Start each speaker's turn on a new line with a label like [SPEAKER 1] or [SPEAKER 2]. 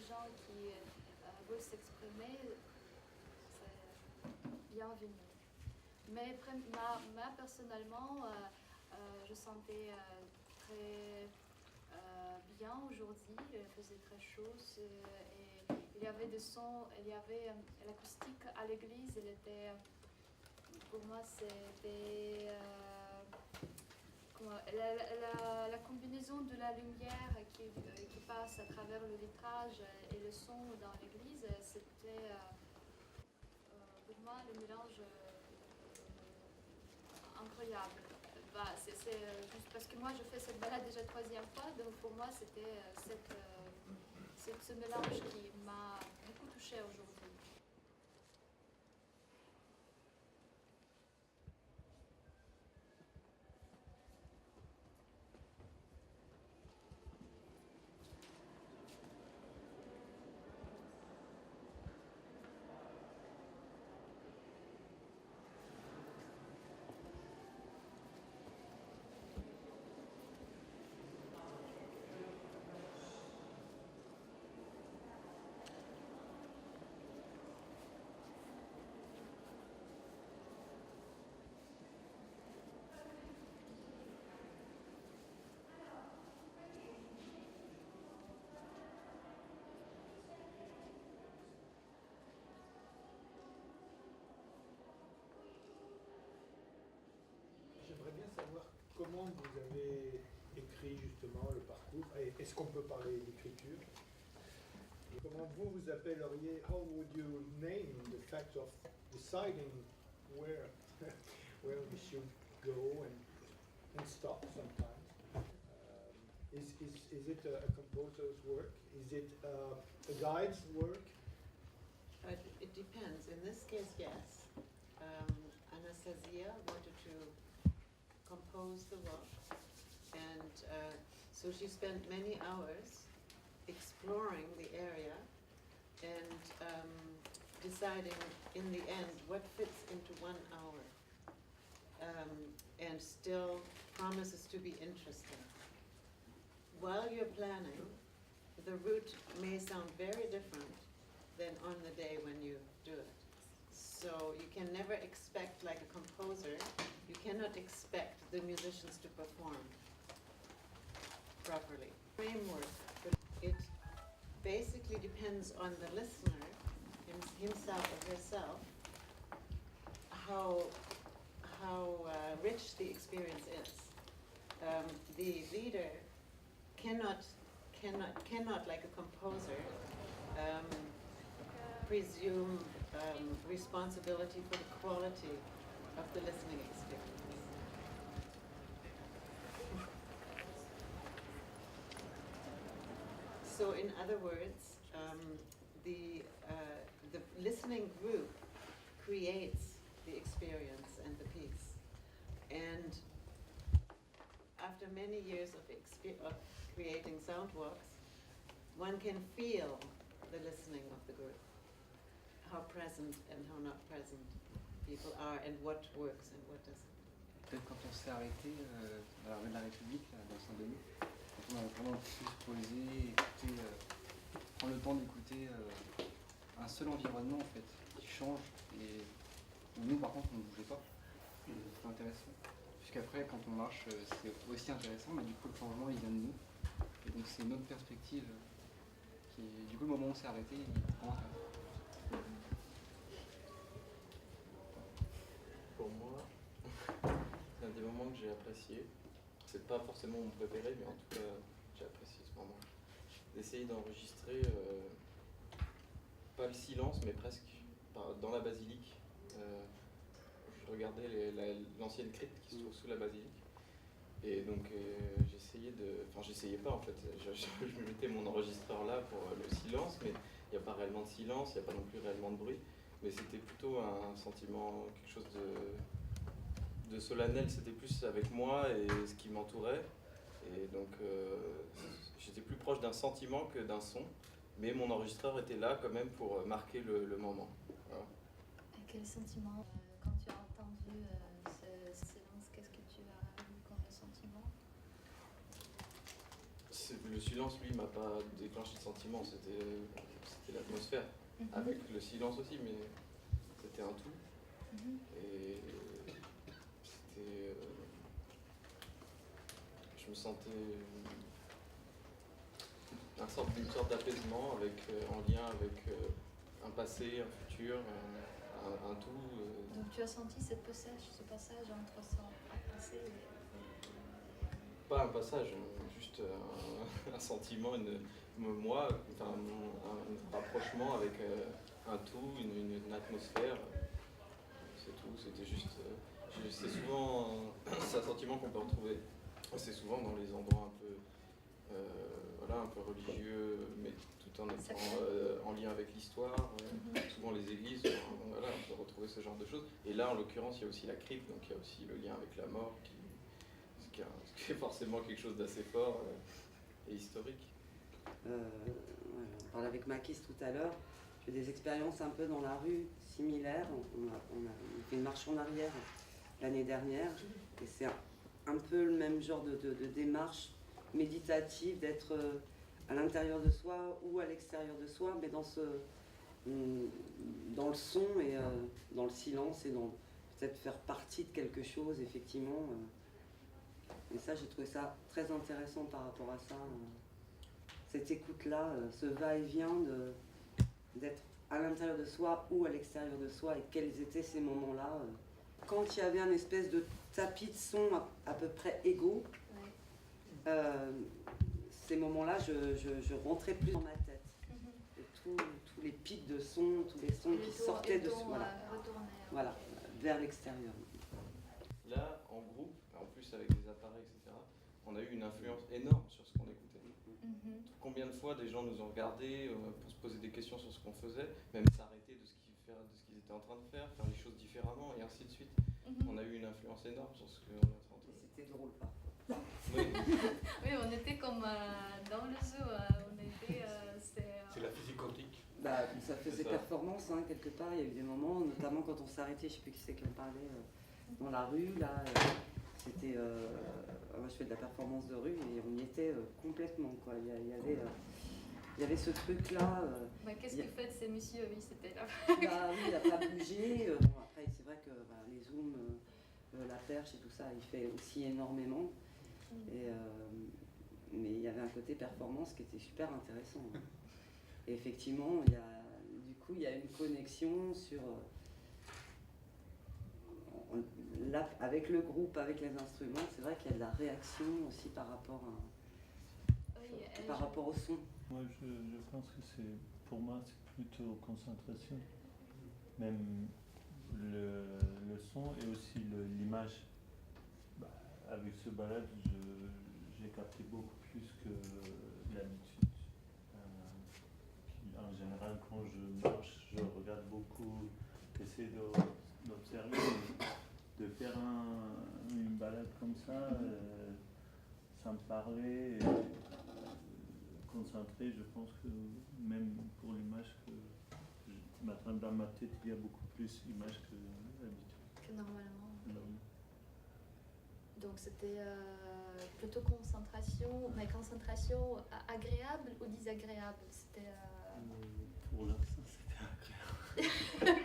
[SPEAKER 1] gens qui veulent s'exprimer, c'est bienvenu. Mais moi personnellement, je sentais très bien aujourd'hui, il faisait très chaud et il y avait des sons, il y avait l'acoustique à l'église, il était, pour moi c'était la combinaison de la lumière qui passe à travers le vitrage et le son dans l'église, c'était pour moi le mélange incroyable. Bah, c'est juste parce que moi je fais cette balade déjà 3e fois, donc pour moi c'était ce mélange qui m'a beaucoup touchée aujourd'hui.
[SPEAKER 2] J'aimerais bien savoir comment vous avez écrit justement le parcours. Est-ce qu'on peut parler d'écriture? Et comment vous appelleriez, how would you name the fact of deciding where we should go and stop sometimes? Is it a composer's work? Is it a guide's work?
[SPEAKER 3] It depends. In this case, yes. Anastasia wanted to compose the work, and so she spent many hours exploring the area and deciding in the end what fits into 1 hour and still promises to be interesting. While you're planning, the route may sound very different than on the day when you do it. So you can never expect, like a composer, you cannot expect the musicians to perform properly. Framework, but it basically depends on the listener, himself or herself, how rich the experience is. The leader cannot, like a composer, presume responsibility for the quality of the listening experience. So, in other words, the listening group creates the experience and the piece, and after many years of creating sound walks, one can feel the listening of the group, how present and how not present people are, and what works and what doesn't.
[SPEAKER 4] Peut-être quand on s'est arrêté à la rue de la République, là, dans Saint-Denis, quand on a vraiment pu se poser, écouter, prendre le temps d'écouter un seul environnement en fait, qui change, et nous par contre on ne bougeait pas, c'est intéressant. Puisqu'après quand on marche c'est aussi intéressant, mais du coup le changement il vient de nous, et donc c'est une autre perspective qui, du coup le moment où on s'est arrêté, il est vraiment intéressant.
[SPEAKER 5] Pour moi, c'est un des moments que j'ai apprécié. C'est pas forcément mon préféré, mais en tout cas, j'ai apprécié ce moment. D'essayer d'enregistrer, pas le silence, mais presque dans la basilique. Je regardais l'ancienne crypte qui se trouve sous la basilique. Et donc, j'essayais de. Enfin, j'essayais pas en fait. Je mettais mon enregistreur là pour le silence, mais il n'y a pas réellement de silence, il n'y a pas non plus réellement de bruit. Mais c'était plutôt un sentiment, quelque chose de solennel, c'était plus avec moi et ce qui m'entourait. Et donc j'étais plus proche d'un sentiment que d'un son, mais mon enregistreur était là quand même pour marquer le moment. Voilà.
[SPEAKER 1] Quel sentiment quand tu as entendu ce silence, qu'est-ce que tu as eu comme sentiment?
[SPEAKER 5] le silence, lui, m'a pas déclenché de sentiment, c'était l'atmosphère. Avec le silence aussi, mais c'était un tout. Et c'était. Je me sentais une sorte d'apaisement en lien avec un passé, un futur, un tout.
[SPEAKER 1] Donc tu as senti ce passage entre son passé
[SPEAKER 5] Pas un passage, juste un sentiment, un rapprochement avec un tout, une atmosphère. C'est tout, c'était juste. C'est souvent c'est un sentiment qu'on peut retrouver. C'est souvent dans les endroits un peu religieux, mais tout en étant en lien avec l'histoire. Souvent les églises, on peut retrouver ce genre de choses. Et là, en l'occurrence, il y a aussi la crypte, donc il y a aussi le lien avec la mort, ce qui est forcément quelque chose d'assez fort et historique.
[SPEAKER 6] On parlait avec Makis tout à l'heure. J'ai des expériences un peu dans la rue similaires. On a fait une marche en arrière l'année dernière, et c'est un peu le même genre de démarche méditative, d'être à l'intérieur de soi ou à l'extérieur de soi, mais dans le son et dans le silence, et dans peut-être faire partie de quelque chose, effectivement. Et ça, j'ai trouvé ça très intéressant par rapport à ça. Cette écoute-là, ce va-et-vient d'être à l'intérieur de soi ou à l'extérieur de soi, et quels étaient ces moments-là. Quand il y avait un espèce de tapis de son à peu près égaux, ces moments-là, je rentrais plus dans ma tête. Et tous les pics de son, tous les sons qui sortaient de soi, voilà, vers l'extérieur.
[SPEAKER 5] Là, en groupe, en plus avec des appareils, etc., on a eu une influence énorme sur ce qu'on écoutait. Combien de fois des gens nous ont regardés pour se poser des questions sur ce qu'on faisait, même s'arrêter de ce qu'ils étaient en train de faire les choses différemment, et ainsi de suite. On a eu une influence énorme sur ce qu'on est en train de faire.
[SPEAKER 6] C'était drôle parfois.
[SPEAKER 5] Oui.
[SPEAKER 1] Oui, on était comme dans le zoo.
[SPEAKER 2] C'est la physique quantique.
[SPEAKER 6] Ça faisait performance, quelque part. Il y a eu des moments, notamment quand on s'arrêtait, je ne sais plus qui c'est qui en parlait, dans la rue, là. C'était. Moi, je fais de la performance de rue et on y était complètement, quoi. Il y avait ce truc-là.
[SPEAKER 1] Qu'est-ce que fait ces messieurs? Oui, c'était là.
[SPEAKER 6] Oui, il n'a pas bougé. Après, c'est vrai que les zooms, la perche et tout ça, il fait aussi énormément. Mais il y avait un côté performance qui était super intéressant. Et effectivement, il y a une connexion sur. Là, avec le groupe, avec les instruments, c'est vrai qu'il y a de la réaction aussi par rapport au son.
[SPEAKER 7] Moi, je pense que pour moi, c'est plutôt concentration. Même le son et aussi l'image. Avec ce balade, j'ai capté beaucoup plus que l'habitude. En général, quand je marche, je regarde beaucoup, j'essaie d'observer, de faire une balade comme ça, sans parler, concentré. Je pense que même pour l'image, maintenant dans ma tête, il y a beaucoup plus d'images que d'habitude.
[SPEAKER 1] Que normalement. Donc c'était plutôt concentration, mais concentration agréable ou désagréable? C'était
[SPEAKER 7] Pour l'instant, c'était agréable.